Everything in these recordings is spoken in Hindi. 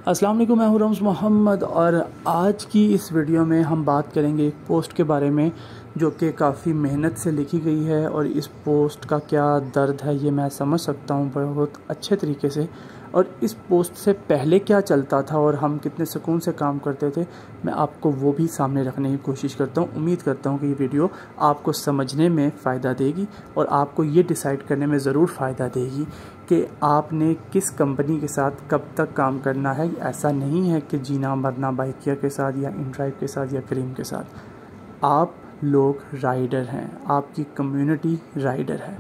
अस्सलाम वालेकुम, मैं हूं रम्ज़ मोहम्मद और आज की इस वीडियो में हम बात करेंगे एक पोस्ट के बारे में जो कि काफ़ी मेहनत से लिखी गई है। और इस पोस्ट का क्या दर्द है ये मैं समझ सकता हूं बहुत अच्छे तरीके से। और इस पोस्ट से पहले क्या चलता था और हम कितने सुकून से काम करते थे, मैं आपको वो भी सामने रखने की कोशिश करता हूँ। उम्मीद करता हूँ कि ये वीडियो आपको समझने में फ़ायदा देगी और आपको ये डिसाइड करने में ज़रूर फ़ायदा देगी कि आपने किस कंपनी के साथ कब तक काम करना है। ऐसा नहीं है कि जीना मरना बाइकिया के साथ या इनड्राइव के साथ या करीम के साथ। आप लोग राइडर हैं, आपकी कम्युनिटी राइडर है,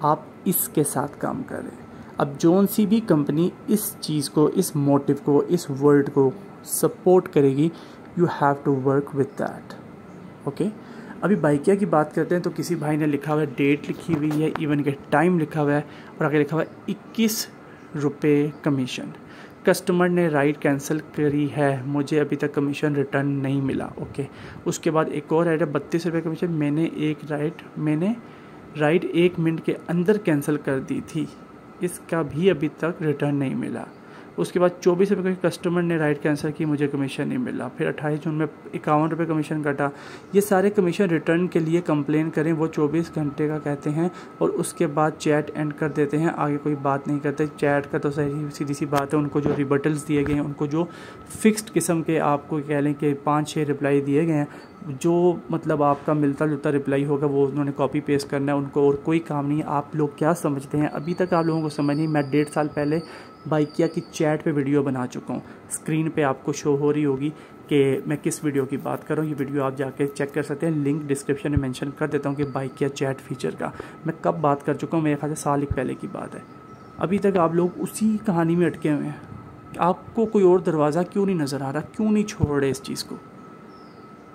आप इसके साथ काम कर रहे हैं। अब जोन सी भी कंपनी इस चीज़ को, इस मोटिव को, इस वर्ड को सपोर्ट करेगी, you have to work with that. Okay, अभी बाइकिया की बात करते हैं तो किसी भाई ने लिखा हुआ है, डेट लिखी हुई है, इवन के टाइम लिखा हुआ है और आगे लिखा हुआ है 21 रुपये कमीशन। कस्टमर ने राइड कैंसिल करी है, मुझे अभी तक कमीशन रिटर्न नहीं मिला। ओके, उसके बाद एक और राइड है 32 रुपये कमीशन। मैंने राइड 1 मिनट के अंदर कैंसिल कर दी थी, इसका भी अभी तक रिटर्न नहीं मिला। उसके बाद 24 रुपये के कस्टमर ने राइड कैंसिल की, मुझे कमीशन नहीं मिला। फिर 28 जून में 51 रुपये कमीशन कटा। ये सारे कमीशन रिटर्न के लिए कंप्लेन करें, वो 24 घंटे का कहते हैं और उसके बाद चैट एंड कर देते हैं, आगे कोई बात नहीं करते। चैट का तो सीधी सी बात है, उनको जो रिबटल्स दिए गए हैं, उनको जो फिक्स्ड किस्म के आपको कह लें कि 5-6 रिप्लाई दिए गए हैं, जो मतलब आपका मिलता जुलता रिप्लाई होगा वो उन्होंने कॉपी पेस्ट करना है, उनको और कोई काम नहीं है। आप लोग क्या समझते हैं, अभी तक आप लोगों को समझ नहीं। मैं 1.5 साल पहले बाइकिया की चैट पे वीडियो बना चुका हूँ, स्क्रीन पे आपको शो हो रही होगी कि मैं किस वीडियो की बात कर रहा हूँ। ये वीडियो आप जाके चेक कर सकते हैं, लिंक डिस्क्रिप्शन में मेंशन कर देता हूँ कि बाइकिया चैट फीचर का मैं कब बात कर चुका हूँ। मेरे ख्याल से साल एक पहले की बात है। अभी तक आप लोग उसी कहानी में अटके हुए हैं। आपको कोई और दरवाज़ा क्यों नहीं नज़र आ रहा, क्यों नहीं छोड़ रहे इस चीज़ को?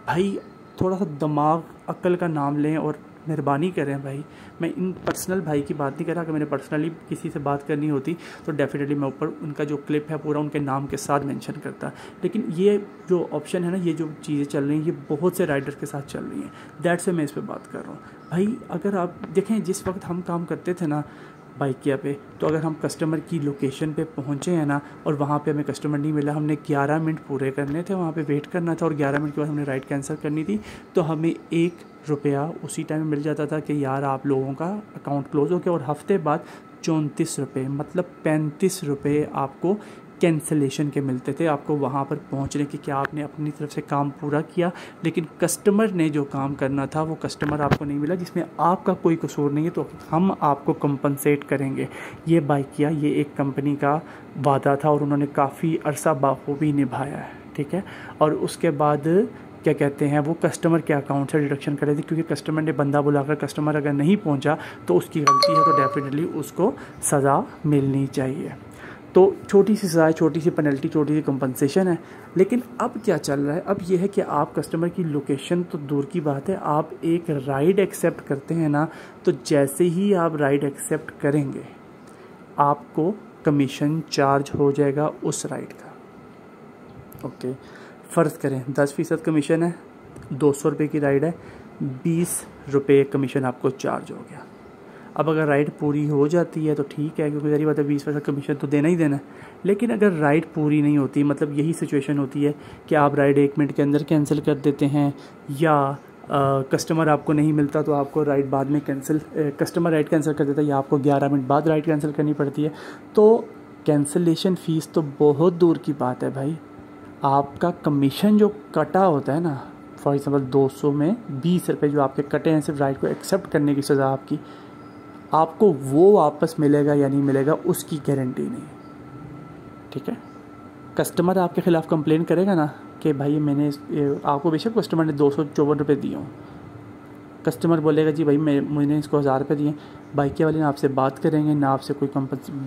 भाई थोड़ा सा दिमाग अक्ल का नाम लें और मेहरबानी करें। भाई मैं इन पर्सनल भाई की बात नहीं कर रहा, कि मैंने पर्सनली किसी से बात करनी होती तो डेफिनेटली मैं ऊपर उनका जो क्लिप है पूरा उनके नाम के साथ मेंशन करता। लेकिन ये जो ऑप्शन है ना, ये जो चीज़ें चल रही हैं, ये बहुत से राइडर के साथ चल रही हैं। दैट्स से मैं इस पर बात कर रहा हूँ। भाई अगर आप देखें, जिस वक्त हम काम करते थे ना बाइकिया पे, तो अगर हम कस्टमर की लोकेशन पे पहुंचे हैं ना और वहाँ पे हमें कस्टमर नहीं मिला, हमने 11 मिनट पूरे करने थे, वहाँ पे वेट करना था और 11 मिनट के बाद हमने राइड कैंसिल करनी थी, तो हमें 1 रुपया उसी टाइम मिल जाता था कि यार आप लोगों का अकाउंट क्लोज हो गया। और हफ्ते बाद 34 रुपये, मतलब 35 रुपये आपको कैंसिलेशन के मिलते थे, आपको वहाँ पर पहुँचने की। क्या आपने अपनी तरफ से काम पूरा किया, लेकिन कस्टमर ने जो काम करना था वो कस्टमर आपको नहीं मिला, जिसमें आपका कोई कसूर नहीं है, तो हम आपको कंपनसेट करेंगे। ये बाइकिया, ये एक कंपनी का वादा था और उन्होंने काफ़ी अरसा बाखूबी निभाया है, ठीक है। और उसके बाद क्या कहते हैं, वो कस्टमर के अकाउंट से डिडक्शन करे थे, क्योंकि कस्टमर ने बंदा बुलाकर, कस्टमर अगर नहीं पहुंचा तो उसकी गलती है, तो डेफिनेटली उसको सज़ा मिलनी चाहिए। तो छोटी सी सज़ा, छोटी सी पेनल्टी, छोटी सी कंपनसेशन है। लेकिन अब क्या चल रहा है, अब यह है कि आप कस्टमर की लोकेशन तो दूर की बात है, आप एक राइड एक्सेप्ट करते हैं ना, तो जैसे ही आप राइड एक्सेप्ट करेंगे आपको कमीशन चार्ज हो जाएगा उस राइड का। ओके, फ़र्ज़ करें 10% कमीशन है, 200 रुपये की राइड है, 20 रुपये कमीशन आपको चार्ज हो गया। अब अगर राइड पूरी हो जाती है तो ठीक है, क्योंकि ज़री बात है 20% कमीशन तो देना ही देना है। लेकिन अगर राइड पूरी नहीं होती, मतलब यही सिचुएशन होती है कि आप राइड 1 मिनट के अंदर कैंसिल कर देते हैं, या कस्टमर आपको नहीं मिलता तो आपको राइड बाद में कस्टमर राइड कैंसिल कर देता है, या आपको 11 मिनट बाद राइड कैंसिल करनी पड़ती है, तो कैंसिलेशन फ़ीस तो बहुत दूर की बात है भाई। आपका कमीशन जो कटा होता है ना, फॉर एग्ज़ाम्पल 200 में 20 रुपये जो आपके कटे हैं सिर्फ राइड को एक्सेप्ट करने की सज़ा आपकी, आपको वो वापस मिलेगा या नहीं मिलेगा उसकी गारंटी नहीं, ठीक है। कस्टमर आपके ख़िलाफ़ कंप्लेन करेगा ना कि भाई मैंने आपको, बेशक कस्टमर ने 254 रुपये दिए हों, कस्टमर बोलेगा जी भाई मैंने इसको 1000 रुपये दिए, बाइकिया वाले ना आपसे बात करेंगे, ना आपसे कोई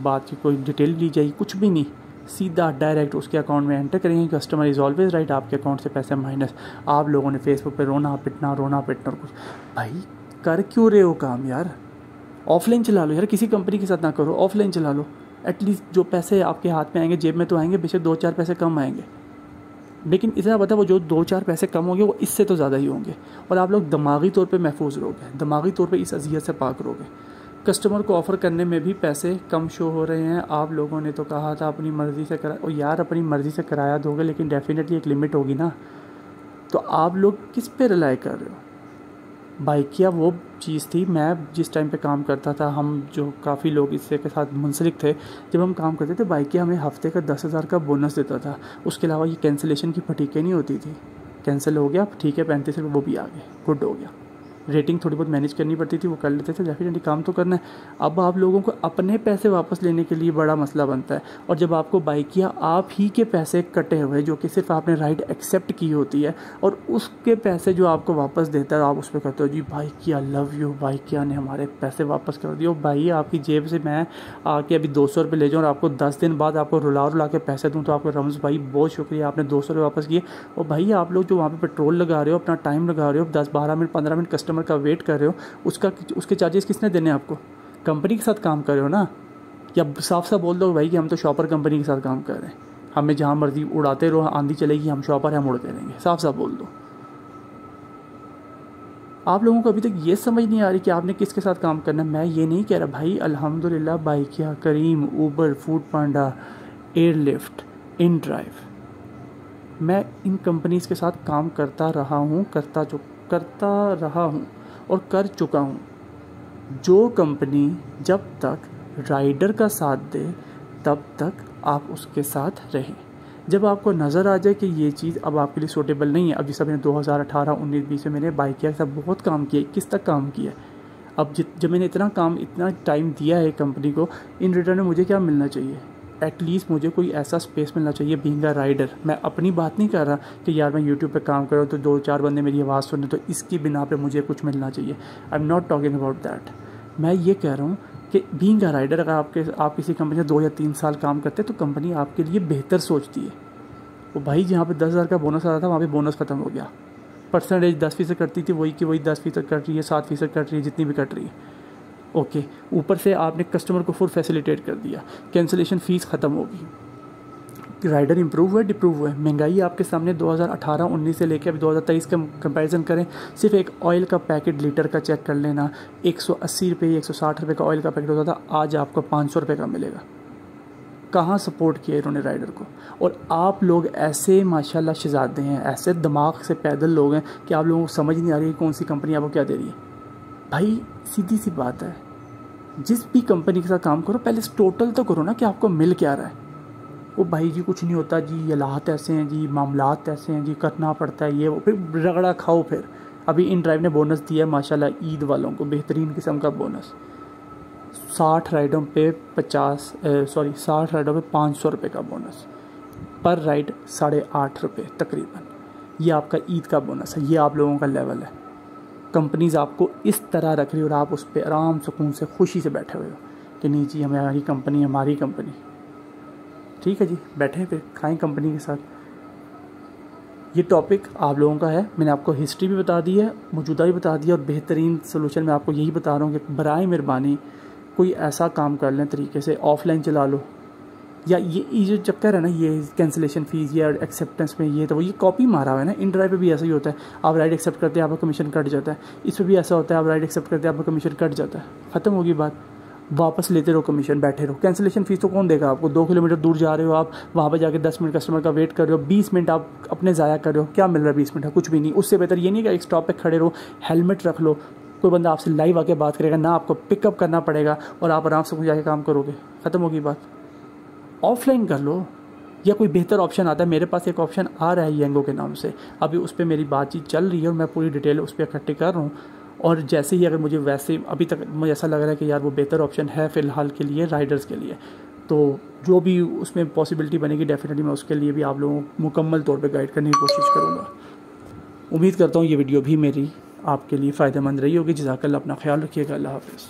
बात की कोई डिटेल ली जाएगी, कुछ भी नहीं, सीधा डायरेक्ट उसके अकाउंट में एंटर करेंगे, कस्टमर इज़ ऑलवेज राइट, आपके अकाउंट से पैसे माइनस। आप लोगों ने फेसबुक पे रोना पिटना और कुछ, भाई कर क्यों रहे हो काम यार? ऑफलाइन चला लो यार, किसी कंपनी के साथ ना करो, ऑफलाइन चला लो। एटलीस्ट जो पैसे आपके हाथ में आएंगे, जेब में तो आएंगे, बेशक 2-4 पैसे कम आएंगे, लेकिन इतना पता वो जो 2-4 पैसे कम होंगे वो इससे तो ज़्यादा ही होंगे। और आप लोग दिमागी तौर पे महफूज रहोगे, दिमागी तौर पे इस अज़ियत से पाक रहोगे। कस्टमर को ऑफ़र करने में भी पैसे कम शो हो रहे हैं। आप लोगों ने तो कहा था अपनी मर्ज़ी से करा, और यार अपनी मर्ज़ी से किराया दोगे लेकिन डेफिनेटली एक लिमिट होगी ना। तो आप लोग किस पे रिलाई कर रहे हो? बाइकिया वो चीज़ थी, मैं जिस टाइम पे काम करता था, हम जो काफ़ी लोग इससे के साथ मुंसलिक थे, जब हम काम करते थे बाइकिया हमें हफ्ते का 10,000 का बोनस देता था। उसके अलावा ये कैंसिलेशन की फटीकें नहीं होती थी, कैंसिल हो गया ठीक है 35 रुपये वो भी आ गए, गुड हो गया। रेटिंग थोड़ी बहुत मैनेज करनी पड़ती थी, वो कर लेते थे, डेफिनेटली काम तो करना है। अब आप लोगों को अपने पैसे वापस लेने के लिए बड़ा मसला बनता है, और जब आपको बाइकिया आप ही के पैसे कटे हुए जो कि सिर्फ आपने राइड एक्सेप्ट की होती है, और उसके पैसे जो आपको वापस देता है आप उस पर कहते हो जी बाइकिया लव यू, बाइकिया ने हमारे पैसे वापस कर दिए। भाई आपकी जेब से मैं आके अभी 200 रुपये ले जाऊँ और आपको 10 दिन बाद आपको रुला के पैसे दूँ, तो आपको रमज़ भाई बहुत शुक्रिया, आपने 200 रुपये वापस किए। और भाई आप लोग जो वहाँ पर पेट्रोल लगा रहे हो, अपना टाइम लगा रहे हो, 10-12 मिनट 15 मिनट कस्टमर का वेट कर रहे हो, उसके चार्जेस किसने देने आपको? कंपनी के साथ काम कर रहे हो ना। या साफ साफ बोल दो भाई कि हम तो शॉपर कंपनी के साथ काम कर रहे हैं, हमें जहाँ मर्जी उड़ाते रहो, आंधी चलेगी हम शॉपर हैं, हम उड़ते रहेंगे, साफ साफ बोल दो। आप लोगों को अभी तक ये समझ नहीं आ रही कि आपने किसके साथ काम करना है। मैं ये नहीं कह रहा भाई, अल्हम्दुलिल्लाह Bykea, Careem, Uber, Foodpanda, Airlift, InDrive, मैं इन कंपनीज़ के साथ काम करता रहा हूँ, करता रहा हूँ और कर चुका हूँ। जो कंपनी जब तक राइडर का साथ दे तब तक आप उसके साथ रहें। जब आपको नज़र आ जाए कि ये चीज़ अब आपके लिए सूटेबल नहीं है, अब जिस मैंने 2018, 19, 20 में मैंने बाइकिया के साथ बहुत काम किया, किस तक काम किया, अब जब मैंने इतना टाइम दिया है कंपनी को, इन रिटर्न में मुझे क्या मिलना चाहिए? एटलीस्ट मुझे कोई ऐसा स्पेस मिलना चाहिए बीइंग अ राइडर। मैं अपनी बात नहीं कर रहा कि यार मैं यूट्यूब पे काम कर रहा हूँ तो 2-4 बंदे मेरी आवाज़ सुने तो इसकी बिना पे मुझे कुछ मिलना चाहिए। I am not talking about that. मैं ये कह रहा हूँ कि बीइंग अ राइडर, अगर आप किसी कंपनी में 2 या 3 साल काम करते हैं तो कंपनी आपके लिए बेहतर सोचती है। वो भाई जहाँ पे 10,000 का बोनस आता था वहाँ पे बोनस ख़त्म हो गया। परसेंटेज 10% कटती थी, वही की वही 10% कट रही है, 7% कट रही है, जितनी भी कट रही है। ओके, ऊपर से आपने कस्टमर को फुल फैसिलिटेट कर दिया, कैंसिलेशन फ़ीस ख़त्म होगी, राइडर इंप्रूव हुआ, डिप्रूव हुआ। महंगाई आपके सामने 2018-19 से लेकर अभी 2023 का कंपैरिजन करें, सिर्फ एक ऑयल का पैकेट लीटर का चेक कर लेना, 180 रुपये 160 रुपये का ऑयल का पैकेट होता था, आज आपको 500 रुपये का मिलेगा। कहाँ सपोर्ट किया इन्होंने राइडर को? और आप लोग ऐसे माशाल्लाह शहजादे हैं, ऐसे दिमाग से पैदल लोग हैं कि आप लोगों को समझ नहीं आ रही कौन सी कंपनी आपको क्या दे रही है। भाई सीधी सी बात है, जिस भी कंपनी के साथ काम करो पहले टोटल तो करो ना कि आपको मिल क्या रहा है। वो भाई जी कुछ नहीं होता जी, ये हालात ऐसे हैं जी, मामलात ऐसे हैं जी, करना पड़ता है ये वो, फिर रगड़ा खाओ। फिर अभी इन ड्राइव ने बोनस दिया है माशाल्लाह ईद वालों को, बेहतरीन किस्म का बोनस। 60 राइडों पे 500 रुपये का बोनस पर राइड, 8.5 रुपये तकरीबन। ये आपका ईद का बोनस है, ये आप लोगों का लेवल है। कंपनीज़ आपको इस तरह रख रही है और आप उस पर आराम सुकून से खुशी से बैठे हुए हो कि नहीं जी हमारी कंपनी, हमारी कंपनी। ठीक है जी, बैठे फिर खाएं कंपनी के साथ। ये टॉपिक आप लोगों का है, मैंने आपको हिस्ट्री भी बता दी है, मौजूदा भी बता दिया, और बेहतरीन सोल्यूशन मैं आपको यही बता रहा हूँ कि बराए मेहरबानी कोई ऐसा काम कर लें तरीके से, ऑफलाइन चला लो। या ये जो चक्कर है ना, ये कैंसिलेशन फ़ीस या एक्सेप्टेंस में ये तो वो ये कॉपी मारा हुआ है ना। इन ड्राइव पे भी ऐसा ही होता है, आप राइड एक्सेप्ट करते हैं आपका कमीशन कट जाता है। इस पर भी ऐसा होता है, आप राइड एक्सेप्ट करते हैं आपका कमीशन कट जाता है, ख़त्म होगी बात, वापस लेते रहो कमीशन, बैठे रहो। कैंसिलेशन फ़ीस तो कौन देगा आपको? 2 किलोमीटर दूर जा रहे हो आप, वहाँ पर जाके 10 मिनट कस्टमर का वेट कर रहे हो, 20 मिनट आप अपने ज़ाया कर रहे हो, क्या मिल रहा है 20 मिनट? कुछ भी नहीं। उससे बेहतर ये नहीं कि एक स्टॉप पर खड़े रहो, हेलमेट रख लो, कोई बंदा आपसे लाइव आके बात करेगा ना, आपको पिकअप करना पड़ेगा और आप आराम से जाके काम करोगे, ख़त्म होगी बात। ऑफलाइन कर लो, या कोई बेहतर ऑप्शन आता है। मेरे पास एक ऑप्शन आ रहा है येंगो के नाम से, अभी उस पर मेरी बातचीत चल रही है और मैं पूरी डिटेल उस पर इकट्ठी कर रहा हूँ। और जैसे ही अगर मुझे वैसे अभी तक मुझे ऐसा लग रहा है कि यार वो बेहतर ऑप्शन है फ़िलहाल के लिए राइडर्स के लिए, तो जो भी उसमें पॉसिबिलिटी बनेगी डेफिनेटली मैं उसके लिए भी आप लोगों को मुकम्मल तौर पर गाइड करने की कोशिश करूँगा। उम्मीद करता हूँ ये वीडियो भी मेरी आपके लिए फ़ायदेमंद रही होगी। जज़ाकल्लाह, अपना ख्याल रखिएगा, अल्लाह हाफ़िज़।